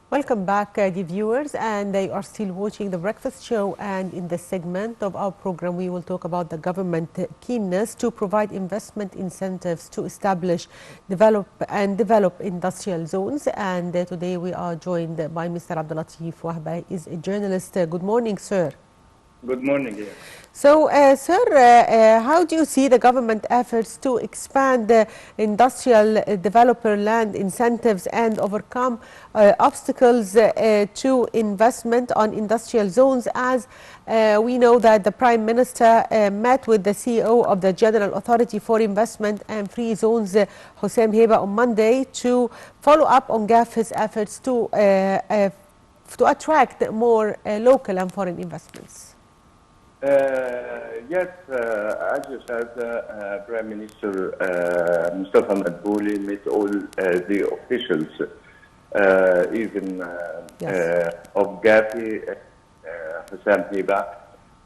Welcome back, dear viewers, and you are still watching The Breakfast Show. And in this segment of our program, we will talk about the government keenness to provide investment incentives to establish, develop industrial zones. And today we are joined by Mr. Abdel Latif Wahba. He is a journalist. Good morning, sir. Good morning. Yeah. So, sir, how do you see the government efforts to expand industrial developer land incentives and overcome obstacles to investment on industrial zones, as we know that the Prime Minister met with the CEO of the General Authority for Investment and Free Zones, Hossein Heba, on Monday to follow up on GAF's efforts to attract more local and foreign investments? Yes, as you said, Prime Minister Mustafa Madbouli met all the officials, even of GAFI, Hossein Heba,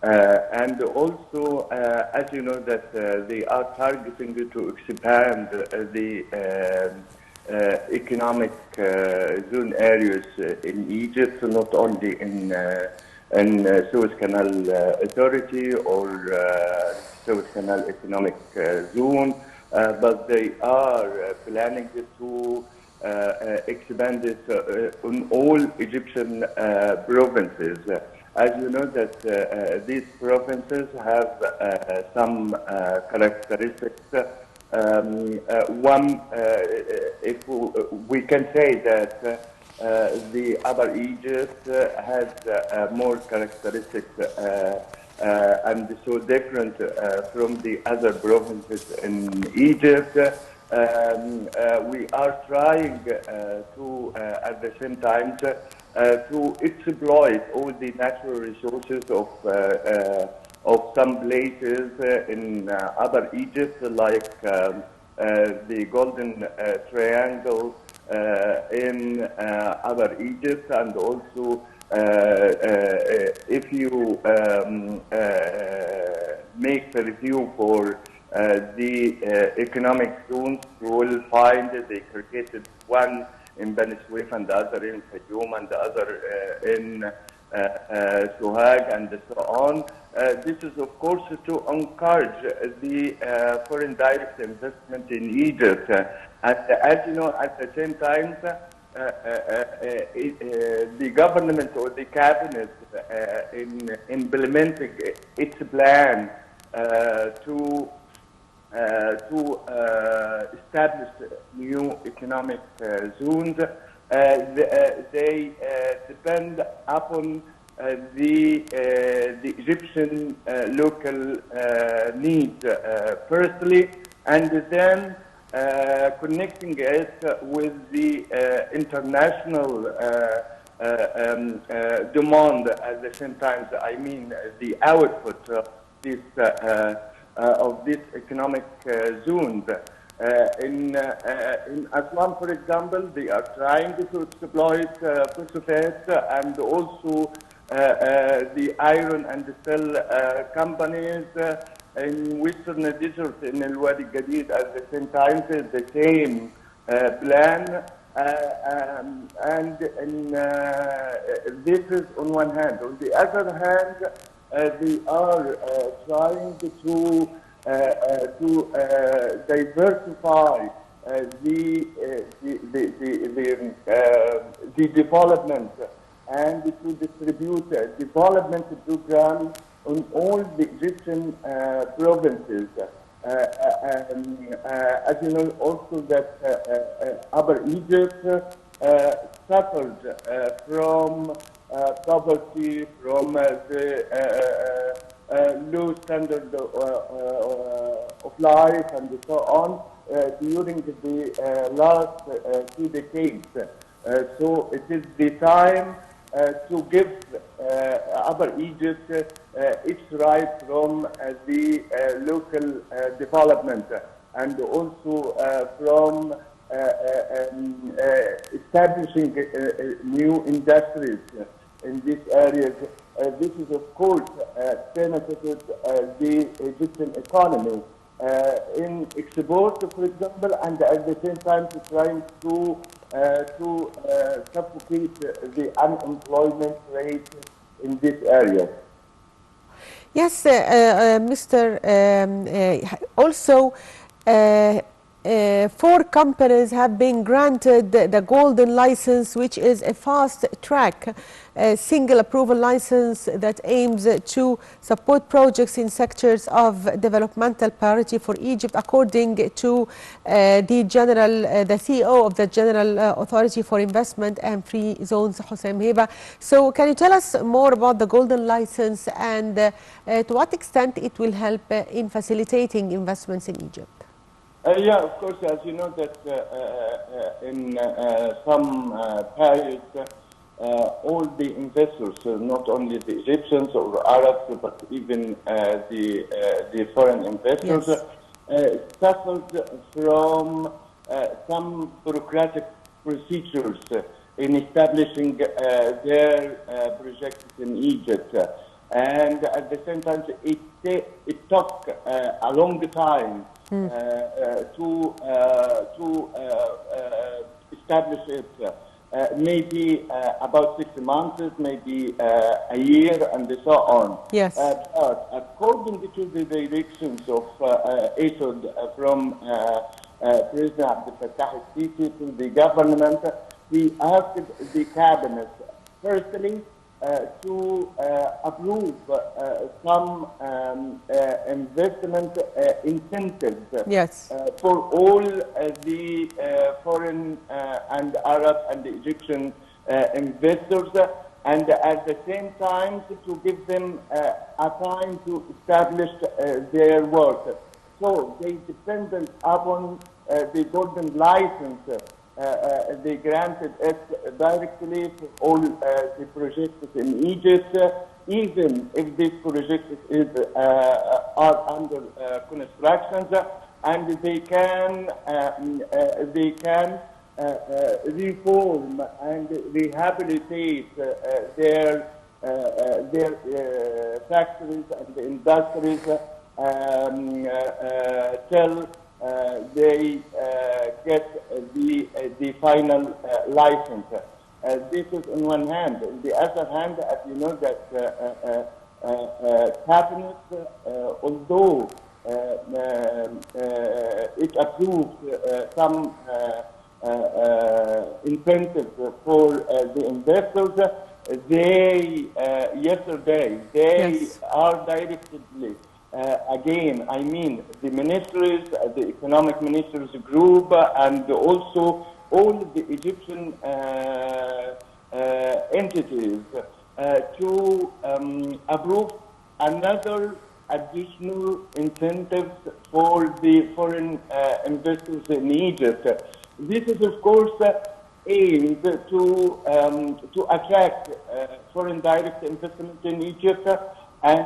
and also, as you know, that they are targeting to expand the economic zone areas in Egypt, not only in Suez Canal Authority or Suez Canal Economic Zone, but they are planning to expand it on all Egyptian provinces. As you know that these provinces have some characteristics. One, if we can say that the Upper Egypt has more characteristics and so different from the other provinces in Egypt. We are trying to, at the same time, to exploit all the natural resources of some places in Upper Egypt, like the Golden Triangle in Upper Egypt, and also if you make the review for the economic zones, you will find they created one in Beni Suef and the other in Fayoum and the other in Sohag and so on. This is, of course, to encourage the foreign direct investment in Egypt. And as you know, at the same time, the government or the cabinet in implementing its plan to establish new economic zones, they depend upon the Egyptian local needs firstly, and then connecting it with the international demand at the same time. I mean, the output of this economic zones. In Aswan, for example, they are trying to exploit phosphate and also the iron and steel companies in Western Desert in El Wadi Gadid at the same time. The same plan, and this is on one hand. On the other hand, they are trying to diversify the development and to distribute development programs on all the Egyptian provinces. As you know, also that Upper Egypt suffered from poverty, from the low standard of life and so on during the last 2 decades. So it is the time to give Upper Egypt its right from the local development, and also from establishing new industries in these areas. This is, of course, benefited the Egyptian economy in export, for example, and at the same time to trying to to suffocate the unemployment rate in this area. Yes, Mr. Also, 4 companies have been granted the golden license, which is a fast track single approval license that aims to support projects in sectors of developmental priority for Egypt, according to the CEO of the General Authority for Investment and Free Zones, Hossein Heba. So can you tell us more about the golden license and to what extent it will help in facilitating investments in Egypt? Yeah, of course, as you know that in some periods, all the investors, not only the Egyptians or Arabs, but even the foreign investors, suffered from some bureaucratic procedures in establishing their projects in Egypt. And at the same time, it took a long time to establish it. Maybe about 6 months, maybe a year, and so on. Yes. But according to the directions of issued from President Abdel Fattah al-Sisi to the government, he asked the cabinet, firstly, to approve some investment incentives for all the foreign and Arab and Egyptian investors, and at the same time to give them a time to establish their work. So they depended upon the golden license. They granted it directly for all the projects in Egypt, even if these projects are under construction, and they can reform and rehabilitate their factories and industries till they get the final license. This is on one hand. On the other hand, as you know that cabinet, although it approved some incentives for the investors, they are directly again, I mean, the ministries, the economic ministers group, and also all the Egyptian entities to approve another additional incentives for the foreign investors in Egypt. This is, of course, aimed to attract foreign direct investment in Egypt, and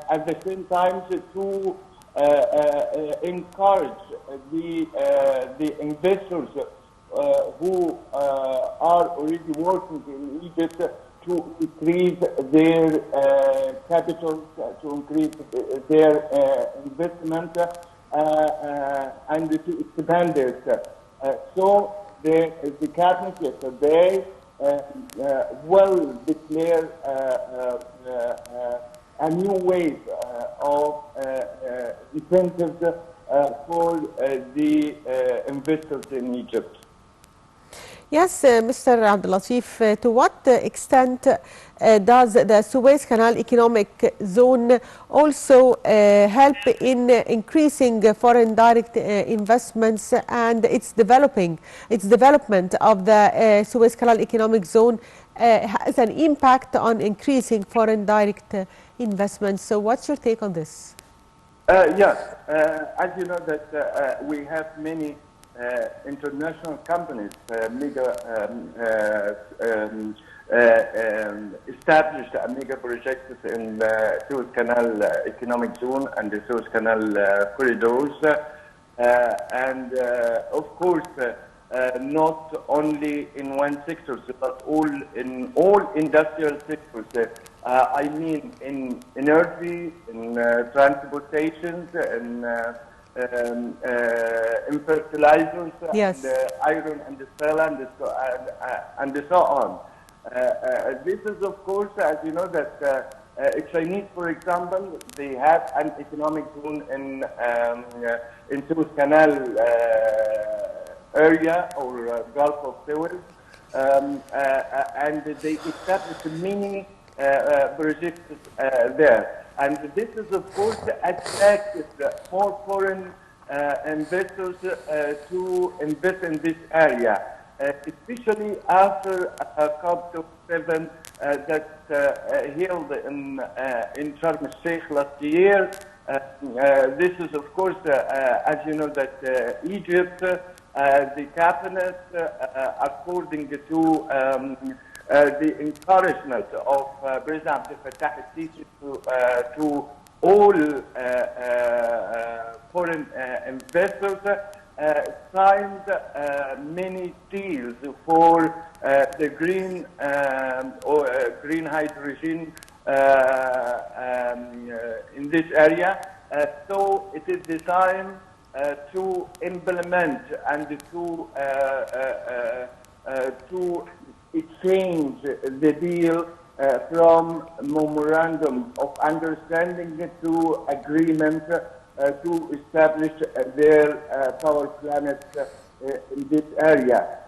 at the same time to encourage the investors who are already working in Egypt to increase their capitals, to increase their investment, and to expand it. So the cabinet yesterday will declare a new wave of incentives for the investors in Egypt. Yes, Mr. Abdel Latif, to what extent does the Suez Canal Economic Zone also help in increasing foreign direct investments and its development of the Suez Canal Economic Zone has an impact on increasing foreign direct investments? So what's your take on this? Yes, as you know that we have many international companies established mega projects in the Suez Canal Economic Zone and the Suez Canal corridors, and of course not only in one sector, but in all industrial sectors. I mean in energy, in transportation, in in fertilizers Yes. and iron and steel and so on. This is, of course, as you know, that Chinese, for example, they have an economic zone in Suez Canal area or Gulf of Suez, and they established many projects there. And this is, of course, attracted more foreign investors to invest in this area, especially after COP27 that held in Sharm el-Sheikh last year. This is, of course, as you know, that Egypt, the cabinet, according to the encouragement of President Abdel Fattah al-Sisi to all foreign investors, signed many deals for the green green hydrogen in this area. So it is designed to implement and to exchange the deal from memorandum of understanding to agreement to establish their power plants in this area.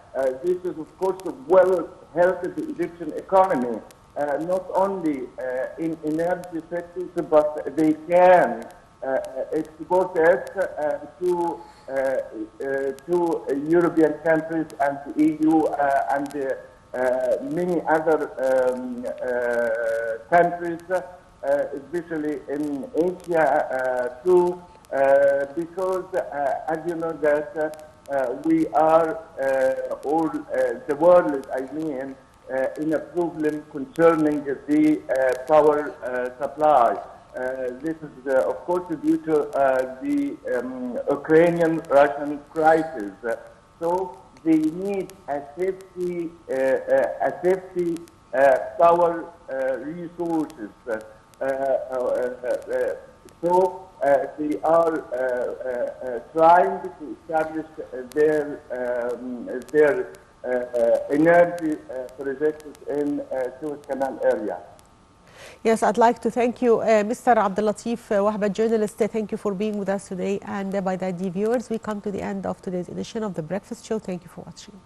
This is, of course, will help the Egyptian economy, not only in energy sectors, but they can export it to European countries and the EU and many other countries, especially in Asia too, because as you know that we are all the world, I mean, in a problem concerning the power supply. This is, of course, due to the Ukrainian-Russian crisis. So they need a safety power resources. So they are trying to establish their energy projects in Suez Canal area. Yes, I'd like to thank you, Mr. Abdel Latif Wahba, journalist. Thank you for being with us today. And by that, dear viewers, we come to the end of today's edition of The Breakfast Show. Thank you for watching.